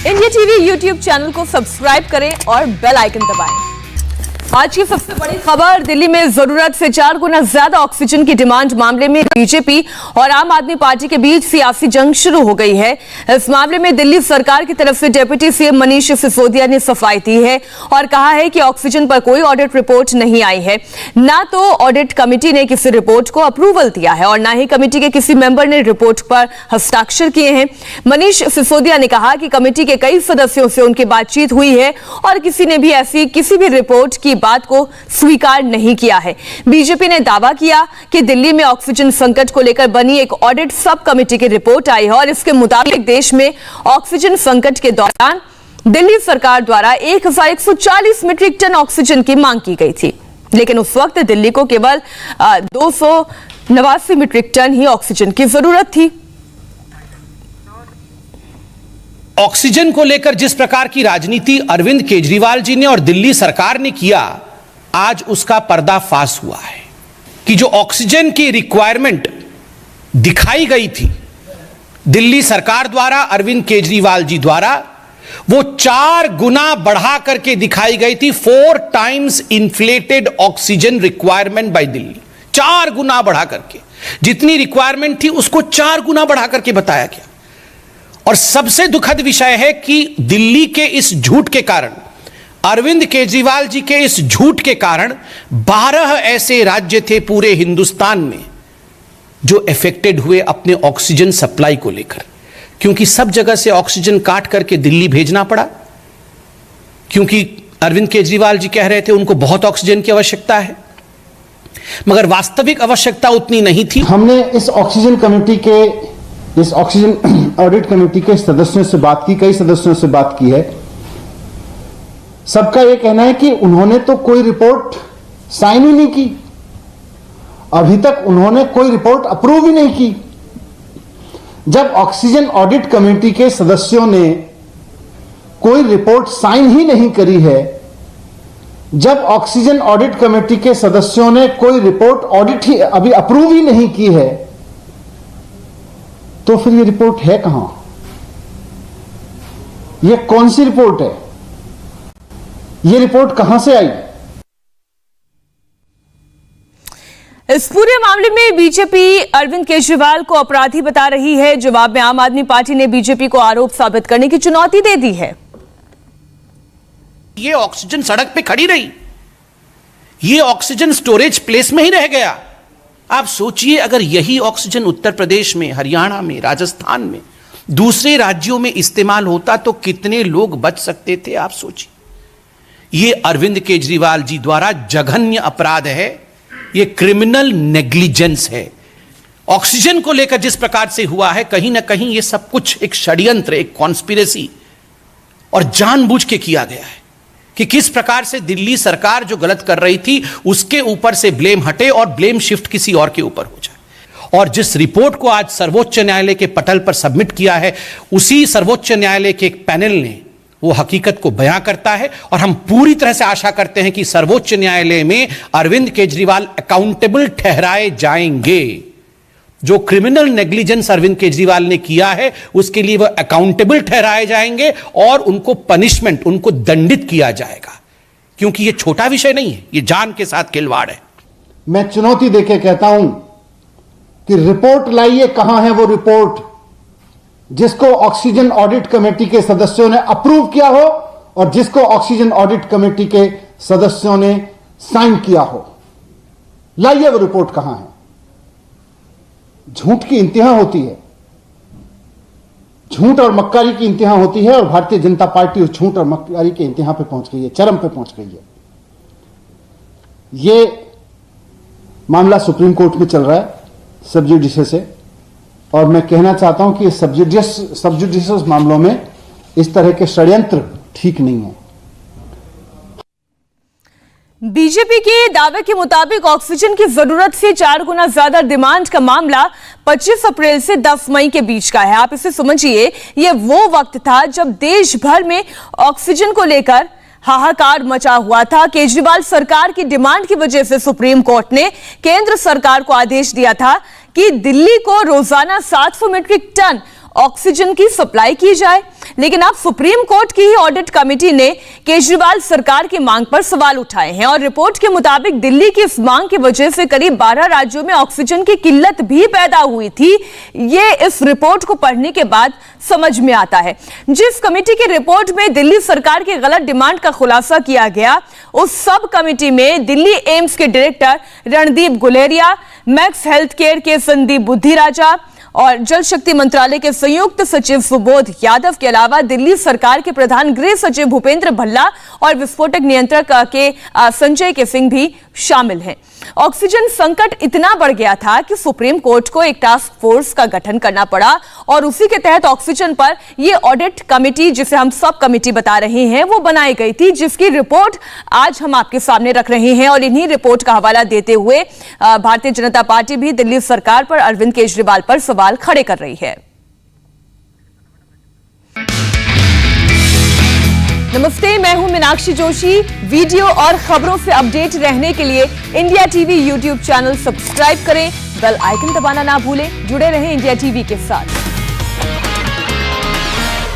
India TV YouTube channel को subscribe करें और बेल आइकन दबाएं। आज की सबसे बड़ी खबर, दिल्ली में जरूरत से 4 गुना ज्यादा ऑक्सीजन की डिमांड मामले में बीजेपी और आम आदमी पार्टी के बीच सियासी जंग शुरू हो गई है। इस मामले में दिल्ली सरकार की तरफ से डिप्टी सीएम मनीष सिसोदिया ने सफाई दी है और कहा है कि ऑक्सीजन पर कोई ऑडिट रिपोर्ट नहीं आई है। ना तो ऑडिट कमेटी ने किसी रिपोर्ट को अप्रूवल दिया है और ना ही कमेटी के किसी मेंबर ने रिपोर्ट पर हस्ताक्षर किए हैं। मनीष सिसोदिया ने कहा कि कमेटी के कई सदस्यों से उनकी बातचीत हुई है और किसी ने भी ऐसी किसी भी रिपोर्ट की बात को स्वीकार नहीं किया है। बीजेपी ने दावा किया कि दिल्ली में ऑक्सीजन संकट को लेकर बनी एक ऑडिट सब कमेटी की रिपोर्ट आई है और इसके मुताबिक देश में ऑक्सीजन संकट के दौरान दिल्ली सरकार द्वारा 1140 मीट्रिक टन ऑक्सीजन की मांग की गई थी, लेकिन उस वक्त दिल्ली को केवल 289 मीट्रिक टन ही ऑक्सीजन की जरूरत थी। ऑक्सीजन को लेकर जिस प्रकार की राजनीति अरविंद केजरीवाल जी ने और दिल्ली सरकार ने किया, आज उसका पर्दाफाश हुआ है कि जो ऑक्सीजन की रिक्वायरमेंट दिखाई गई थी दिल्ली सरकार द्वारा, अरविंद केजरीवाल जी द्वारा, वो 4 गुना बढ़ा करके दिखाई गई थी। 4 times inflated oxygen requirement by Delhi. 4 गुना बढ़ा करके, जितनी रिक्वायरमेंट थी उसको 4 गुना बढ़ा करके बताया गया। और सबसे दुखद विषय है कि दिल्ली के इस झूठ के कारण, अरविंद केजरीवाल जी के इस झूठ के कारण 12 ऐसे राज्य थे पूरे हिंदुस्तान में जो अफेक्टेड हुए अपने ऑक्सीजन सप्लाई को लेकर, क्योंकि सब जगह से ऑक्सीजन काट करके दिल्ली भेजना पड़ा, क्योंकि अरविंद केजरीवाल जी कह रहे थे उनको बहुत ऑक्सीजन की आवश्यकता है, मगर वास्तविक आवश्यकता उतनी नहीं थी। हमने इस ऑक्सीजन ऑडिट कमेटी के सदस्यों से बात की, कई सदस्यों से बात की है। सबका यह कहना है कि उन्होंने तो कोई रिपोर्ट साइन ही नहीं की, अभी तक उन्होंने कोई रिपोर्ट अप्रूव ही नहीं की। जब ऑक्सीजन ऑडिट कमेटी के सदस्यों ने कोई रिपोर्ट साइन ही नहीं करी है, जब ऑक्सीजन ऑडिट कमेटी के सदस्यों ने कोई रिपोर्ट ऑडिट ही अभी अप्रूव ही नहीं की है, तो फिर ये रिपोर्ट है कहां? ये कौन सी रिपोर्ट है? ये रिपोर्ट कहां से आई? इस पूरे मामले में बीजेपी अरविंद केजरीवाल को अपराधी बता रही है। जवाब में आम आदमी पार्टी ने बीजेपी को आरोप साबित करने की चुनौती दे दी है। ये ऑक्सीजन सड़क पे खड़ी रही, ये ऑक्सीजन स्टोरेज प्लेस में ही रह गया। आप सोचिए, अगर यही ऑक्सीजन उत्तर प्रदेश में, हरियाणा में, राजस्थान में, दूसरे राज्यों में इस्तेमाल होता तो कितने लोग बच सकते थे, आप सोचिए। ये अरविंद केजरीवाल जी द्वारा जघन्य अपराध है, ये क्रिमिनल नेग्लिजेंस है। ऑक्सीजन को लेकर जिस प्रकार से हुआ है, कहीं ना कहीं ये सब कुछ एक षड्यंत्र, एक कॉन्स्पिरेसी और जानबूझ के किया गया है कि किस प्रकार से दिल्ली सरकार जो गलत कर रही थी उसके ऊपर से ब्लेम हटे और ब्लेम शिफ्ट किसी और के ऊपर हो जाए। और जिस रिपोर्ट को आज सर्वोच्च न्यायालय के पटल पर सबमिट किया है, उसी सर्वोच्च न्यायालय के एक पैनल ने वो हकीकत को बयां करता है। और हम पूरी तरह से आशा करते हैं कि सर्वोच्च न्यायालय में अरविंद केजरीवाल अकाउंटेबल ठहराए जाएंगे। जो क्रिमिनल नेग्लिजेंस अरविंद केजरीवाल ने किया है उसके लिए वह अकाउंटेबल ठहराए जाएंगे और उनको पनिशमेंट, उनको दंडित किया जाएगा, क्योंकि यह छोटा विषय नहीं है, यह जान के साथ खिलवाड़ है। मैं चुनौती देके कहता हूं कि रिपोर्ट लाइए, कहां है वो रिपोर्ट जिसको ऑक्सीजन ऑडिट कमेटी के सदस्यों ने अप्रूव किया हो और जिसको ऑक्सीजन ऑडिट कमेटी के सदस्यों ने साइन किया हो। लाइए वो रिपोर्ट कहां है। झूठ की इंतहा होती है, झूठ और मक्कारी की इंतहा होती है, और भारतीय जनता पार्टी उस झूठ और मक्कारी के इंतहा पे पहुंच गई है, चरम पे पहुंच गई है। ये मामला सुप्रीम कोर्ट में चल रहा है सब जुडिशियस से, और मैं कहना चाहता हूं कि सब जुडिशियस मामलों में इस तरह के षड्यंत्र ठीक नहीं है। बीजेपी के दावे के मुताबिक ऑक्सीजन की जरूरत से 4 गुना ज्यादा डिमांड का मामला 25 अप्रैल से 10 मई के बीच का है। आप इसे समझिए, यह वो वक्त था जब देश भर में ऑक्सीजन को लेकर हाहाकार मचा हुआ था। केजरीवाल सरकार की डिमांड की वजह से सुप्रीम कोर्ट ने केंद्र सरकार को आदेश दिया था कि दिल्ली को रोजाना 700 मीट्रिक टन ऑक्सीजन की सप्लाई की जाए, लेकिन अब सुप्रीम कोर्ट की ही ऑडिट कमेटी ने केजरीवाल सरकार की मांग पर सवाल उठाए हैं और रिपोर्ट के मुताबिक दिल्ली की इस मांग की वजह से करीब 12 राज्यों में ऑक्सीजन की किल्लत भी पैदा हुई थी। ये इस रिपोर्ट को पढ़ने के बाद समझ में आता है। जिस कमेटी की रिपोर्ट में दिल्ली सरकार की गलत डिमांड का खुलासा किया गया, उस सब कमेटी में दिल्ली एम्स के director Randeep Guleria, max health care के संदीप बुद्धिराजा और जल शक्ति मंत्रालय के संयुक्त सचिव सुबोध यादव के अलावा दिल्ली सरकार के प्रधान गृह सचिव भूपेंद्र भल्ला और विस्फोटक नियंत्रक के संजय के सिंह भी शामिल हैं। ऑक्सीजन संकट इतना बढ़ गया था कि सुप्रीम कोर्ट को एक टास्क फोर्स का गठन करना पड़ा और उसी के तहत ऑक्सीजन पर यह ऑडिट कमेटी, जिसे हम सब कमेटी बता रहे हैं, वो बनाई गई थी, जिसकी रिपोर्ट आज हम आपके सामने रख रहे हैं। और इन्हीं रिपोर्ट का हवाला देते हुए भारतीय जनता पार्टी भी दिल्ली सरकार पर, अरविंद केजरीवाल पर सवाल खड़े कर रही है। नमस्ते, मैं हूं मीनाक्षी जोशी। वीडियो और खबरों से अपडेट रहने के लिए India TV YouTube channel subscribe करें, बेल आइकन दबाना ना भूलें। जुड़े रहें इंडिया टीवी के साथ।